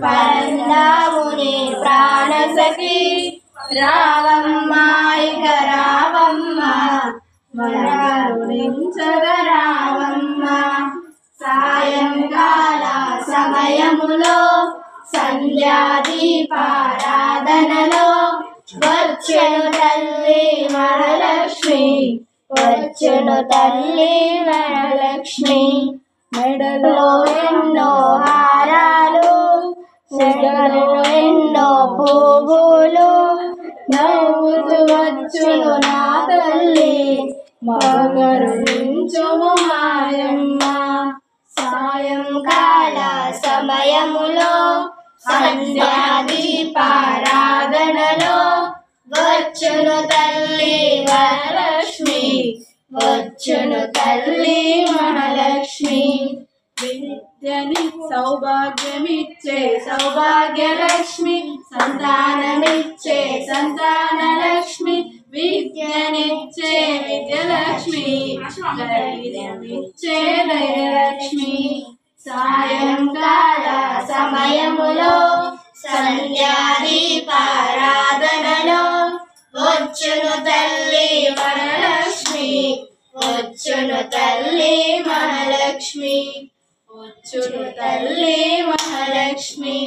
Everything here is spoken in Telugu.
పరందాముని ప్రాణసఖి రావమ్మ ఇక రావమ్మ వరారుణించగ రావమ్మ. సాయంకాల సమయములో సంధ్యాదీపారాధనలో వచ్చెను తల్లి వరలక్ష్మి, వచ్చెను తల్లి వరలక్ష్మి. మెడలో ఎన్నో హారాలు, సెగలో ఎన్నో పువ్వులు, నవ్వుతూ వచ్చును నా తల్లి మగరుణించుము మాయమ్మ. సాయంకాల సమయములో సంధ్యాదీపారాధనలో వచ్చును తల్లి వరలక్ష్మి, వచ్చును తల్లి మహాలక్ష్మి. విద్యని సౌభాగ్యమిచ్చే సౌభాగ్యలక్ష్మి, సంతానమిచ్చే సంతానలక్ష్మి, విద్యనిచ్చే విద్యలక్ష్మి, ధైర్యమిచ్చే ధైర్యలక్ష్మి. సాయంకాల సమయములో సంధ్యాదీపారాధనలో వచ్చును తల్లి వరలక్ష్మి, వచ్చును తల్లి మహాలక్ష్మి, వచ్చును తల్లి మహాలక్ష్మి.